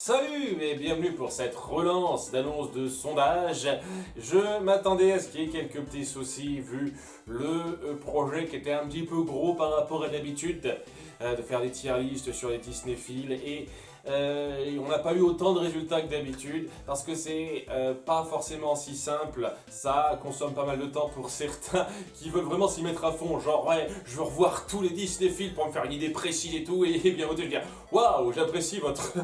Salut et bienvenue pour cette relance d'annonce de sondage. Je m'attendais à ce qu'il y ait quelques petits soucis vu le projet qui était un petit peu gros par rapport à d'habitude, de faire des tier lists sur les Disneyphiles et on n'a pas eu autant de résultats que d'habitude parce que c'est pas forcément si simple. Ça consomme pas mal de temps pour certains qui veulent vraiment s'y mettre à fond, genre ouais, je veux revoir tous les Disneyphiles pour me faire une idée précise et tout, et bien voter, je dire waouh, j'apprécie votre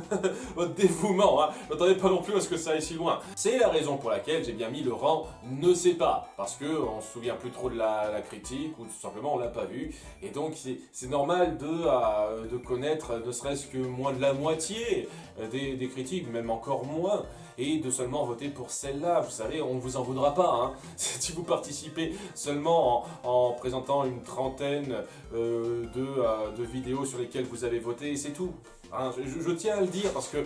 votre dévouement, hein. Je m'attendais pas non plus à ce que ça aille si loin. C'est la raison pour laquelle j'ai bien mis le rang ne sait pas, parce que on se souvient plus trop de la critique ou tout simplement on l'a pas vu, et donc c'est normal de connaître ne serait-ce que moins de la moitié des critiques, même encore moins, et de seulement voter pour celle-là. Vous savez, on ne vous en voudra pas, hein. Si vous participez seulement en présentant une trentaine de vidéos sur lesquelles vous avez voté, c'est tout. Hein, je tiens à le dire parce que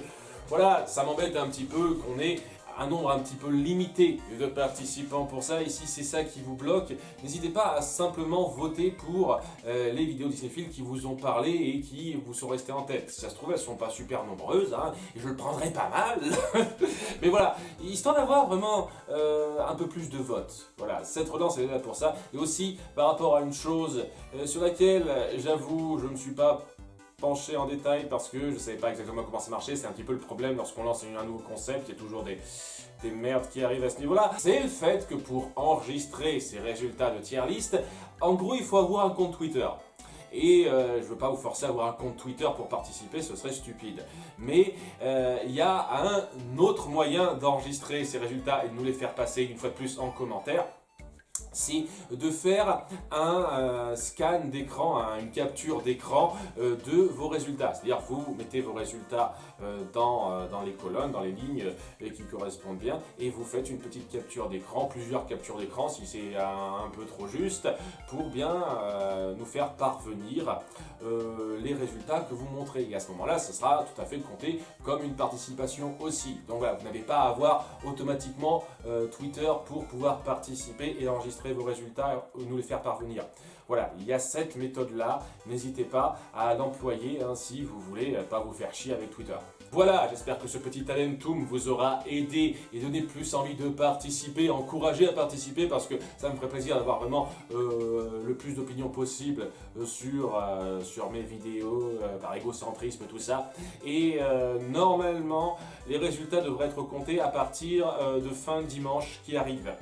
voilà, ça m'embête un petit peu qu'on ait un nombre un petit peu limité de participants pour ça, et si c'est ça qui vous bloque, n'hésitez pas à simplement voter pour les vidéos Disneyphiles qui vous ont parlé et qui vous sont restées en tête. Si ça se trouve, elles sont pas super nombreuses, hein, et je le prendrai pas mal, mais voilà, histoire d'avoir vraiment un peu plus de votes. Voilà, cette relance elle est là pour ça, et aussi par rapport à une chose sur laquelle j'avoue, je ne me suis pas penché en détail parce que je ne savais pas exactement comment ça marchait. C'est un petit peu le problème lorsqu'on lance un nouveau concept, il y a toujours des merdes qui arrivent à ce niveau-là. C'est le fait que pour enregistrer ces résultats de tier list, en gros il faut avoir un compte Twitter. Et je veux pas vous forcer à avoir un compte Twitter pour participer, ce serait stupide. Mais il y a un autre moyen d'enregistrer ces résultats et de nous les faire passer une fois de plus en commentaire. C'est de faire un scan d'écran, une capture d'écran de vos résultats. C'est-à-dire vous mettez vos résultats dans les colonnes, dans les lignes qui correspondent bien, et vous faites une petite capture d'écran, plusieurs captures d'écran si c'est un peu trop juste, pour bien nous faire parvenir les résultats que vous montrez. Et à ce moment-là, ça sera tout à fait compté comme une participation aussi. Donc voilà, vous n'avez pas à avoir automatiquement Twitter pour pouvoir participer et enregistrer vos résultats ou nous les faire parvenir. Voilà, il y a cette méthode-là, n'hésitez pas à l'employer hein, si vous voulez pas vous faire chier avec Twitter. Voilà, j'espère que ce petit talentum vous aura aidé et donné plus envie de participer, encouragé à participer, parce que ça me ferait plaisir d'avoir vraiment le plus d'opinions possible sur mes vidéos, par égocentrisme, tout ça. Et normalement, les résultats devraient être comptés à partir de fin dimanche qui arrive.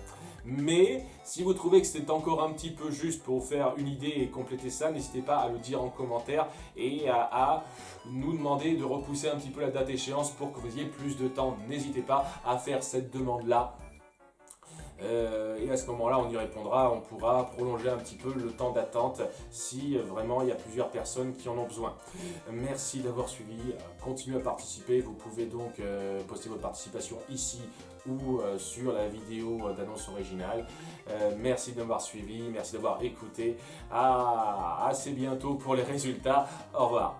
Mais si vous trouvez que c'est encore un petit peu juste pour vous faire une idée et compléter ça, n'hésitez pas à le dire en commentaire et à nous demander de repousser un petit peu la date échéance pour que vous ayez plus de temps. N'hésitez pas à faire cette demande-là. Et à ce moment-là, on y répondra, on pourra prolonger un petit peu le temps d'attente si vraiment il y a plusieurs personnes qui en ont besoin. Merci d'avoir suivi, continuez à participer, vous pouvez donc poster votre participation ici ou sur la vidéo d'annonce originale. Merci de m'avoir suivi, merci d'avoir écouté, à assez bientôt pour les résultats, au revoir.